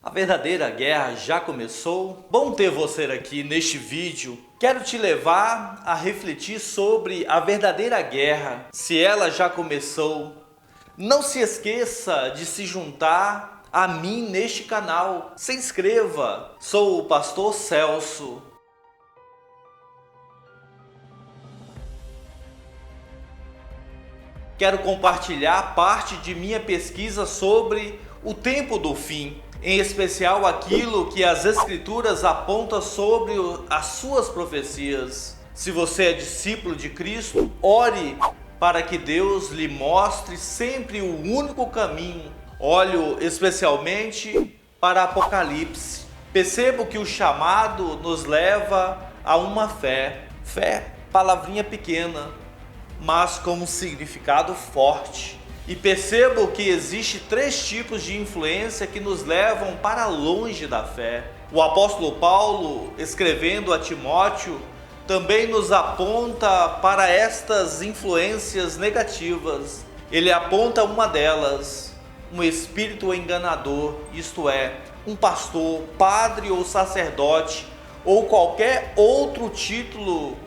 A verdadeira guerra já começou? Bom ter você aqui neste vídeo. Quero te levar a refletir sobre a verdadeira guerra, se ela já começou. Não se esqueça de se juntar a mim neste canal. Se inscreva. Sou o pastor Celso. Quero compartilhar parte de minha pesquisa sobre o tempo do fim, em especial aquilo que as Escrituras apontam sobre as suas profecias. Se você é discípulo de Cristo, ore para que Deus lhe mostre sempre o único caminho. Olho especialmente para Apocalipse. Percebo que o chamado nos leva a uma fé. Fé, palavrinha pequena, mas com um significado forte. E percebo que existe 3 tipos de influência que nos levam para longe da fé. O apóstolo Paulo, escrevendo a Timóteo, também nos aponta para estas influências negativas. Ele aponta uma delas, um espírito enganador, isto é, um pastor, padre ou sacerdote, ou qualquer outro título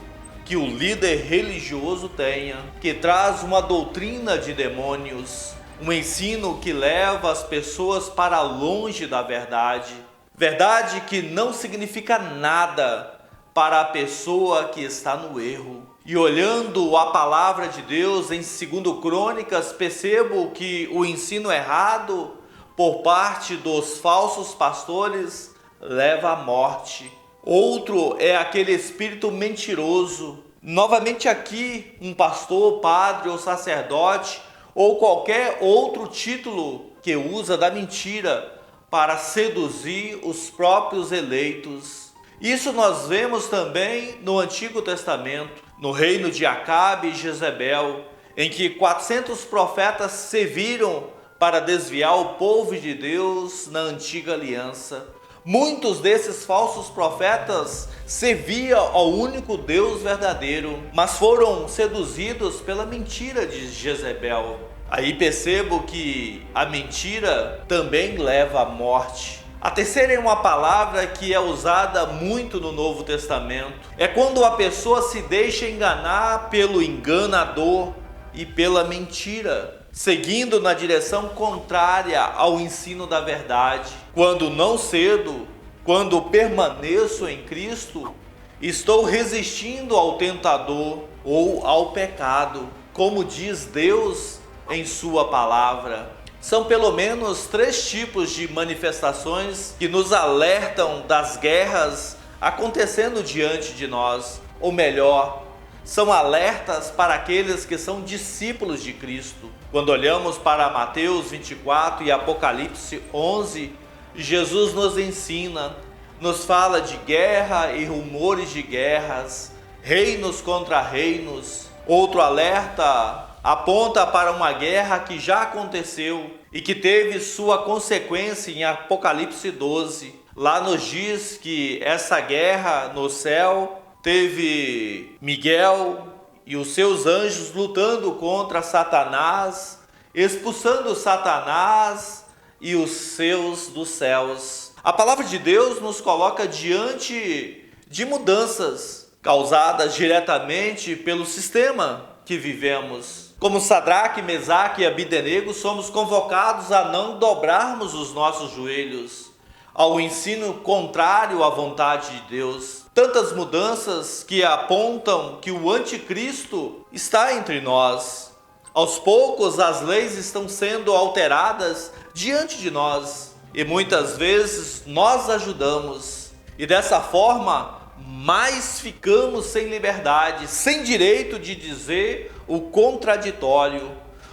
que o líder religioso tenha, que traz uma doutrina de demônios, um ensino que leva as pessoas para longe da verdade. Verdade que não significa nada para a pessoa que está no erro. E olhando a palavra de Deus em 2 Crônicas, percebo que o ensino errado por parte dos falsos pastores leva à morte. Outro é aquele espírito mentiroso. Novamente aqui, um pastor, padre ou sacerdote, ou qualquer outro título que usa da mentira para seduzir os próprios eleitos. Isso nós vemos também no Antigo Testamento, no reino de Acabe e Jezebel, em que 400 profetas serviram para desviar o povo de Deus na antiga aliança. Muitos desses falsos profetas serviam ao único Deus verdadeiro, mas foram seduzidos pela mentira de Jezebel. Aí percebo que a mentira também leva à morte. A terceira é uma palavra que é usada muito no Novo Testamento. É quando a pessoa se deixa enganar pelo enganador e pela mentira, seguindo na direção contrária ao ensino da verdade. Quando não cedo, quando permaneço em Cristo, estou resistindo ao tentador ou ao pecado, como diz Deus em sua palavra. São pelo menos 3 tipos de manifestações que nos alertam das guerras acontecendo diante de nós, ou melhor, são alertas para aqueles que são discípulos de Cristo. Quando olhamos para Mateus 24 e Apocalipse 11, Jesus nos ensina, nos fala de guerra e rumores de guerras, reinos contra reinos. Outro alerta aponta para uma guerra que já aconteceu e que teve sua consequência em Apocalipse 12. Lá nos diz que essa guerra no céu teve Miguel e os seus anjos lutando contra Satanás, expulsando Satanás e os seus dos céus. A palavra de Deus nos coloca diante de mudanças causadas diretamente pelo sistema que vivemos. Como Sadraque, Mesaque e Abdenego, somos convocados a não dobrarmos os nossos joelhos ao ensino contrário à vontade de Deus. Tantas mudanças que apontam que o anticristo está entre nós. Aos poucos as leis estão sendo alteradas diante de nós e muitas vezes nós ajudamos. E dessa forma, mais ficamos sem liberdade, sem direito de dizer o contraditório.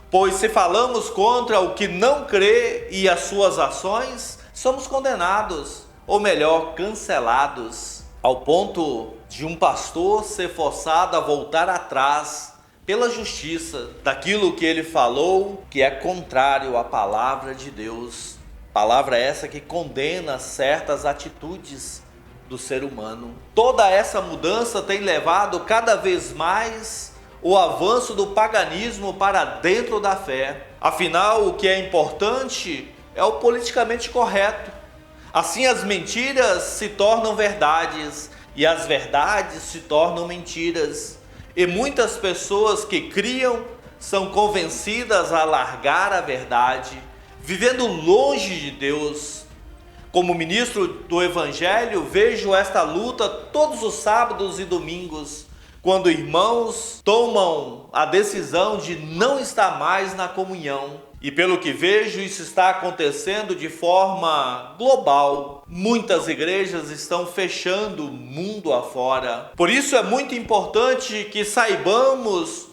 Pois se falamos contra o que não crê e as suas ações, somos condenados, ou melhor, cancelados, ao ponto de um pastor ser forçado a voltar atrás pela justiça daquilo que ele falou que é contrário à palavra de Deus. Palavra essa que condena certas atitudes do ser humano. Toda essa mudança tem levado cada vez mais o avanço do paganismo para dentro da fé. Afinal, o que é importante é o politicamente correto. Assim as mentiras se tornam verdades e as verdades se tornam mentiras. E muitas pessoas que criam são convencidas a largar a verdade, vivendo longe de Deus. Como ministro do Evangelho, vejo esta luta todos os sábados e domingos, quando irmãos tomam a decisão de não estar mais na comunhão. E pelo que vejo, isso está acontecendo de forma global. Muitas igrejas estão fechando mundo afora. Por isso é muito importante que saibamos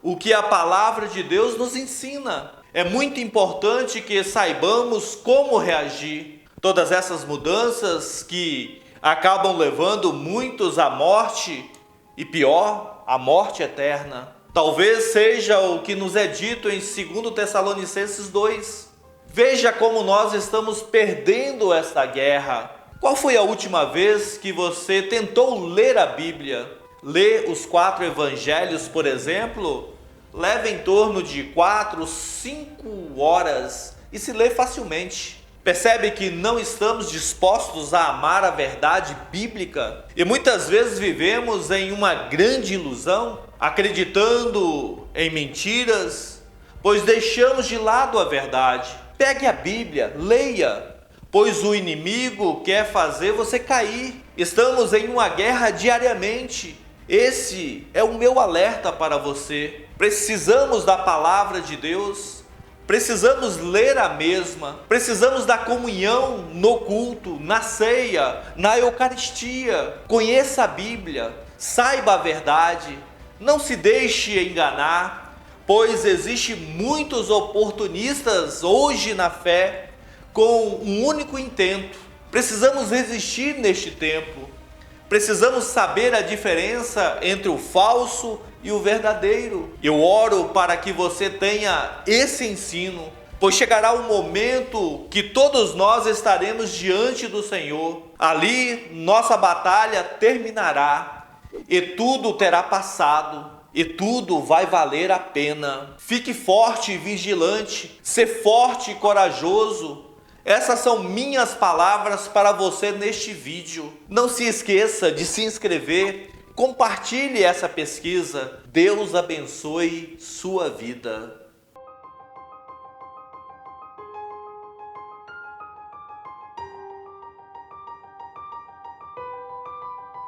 o que a palavra de Deus nos ensina. É muito importante que saibamos como reagir. Todas essas mudanças que acabam levando muitos à morte e pior, à morte eterna. Talvez seja o que nos é dito em 2 Tessalonicenses 2. Veja como nós estamos perdendo esta guerra. Qual foi a última vez que você tentou ler a Bíblia? Ler os 4 evangelhos, por exemplo, leva em torno de 4, 5 horas e se lê facilmente. Percebe que não estamos dispostos a amar a verdade bíblica? E muitas vezes vivemos em uma grande ilusão, acreditando em mentiras, pois deixamos de lado a verdade. Pegue a Bíblia, leia, pois o inimigo quer fazer você cair. Estamos em uma guerra diariamente. Esse é o meu alerta para você. Precisamos da palavra de Deus. Precisamos ler a mesma, precisamos da comunhão no culto, na ceia, na Eucaristia. Conheça a Bíblia, saiba a verdade, não se deixe enganar, pois existem muitos oportunistas hoje na fé com um único intento. Precisamos resistir neste tempo, precisamos saber a diferença entre o falso e o verdadeiro. Eu oro para que você tenha esse ensino, pois chegará um momento que todos nós estaremos diante do Senhor. Ali nossa batalha terminará e tudo terá passado e tudo vai valer a pena. Fique forte e vigilante, ser forte e corajoso. Essas são minhas palavras para você neste vídeo. Não se esqueça de se inscrever. Compartilhe essa pesquisa. Deus abençoe sua vida.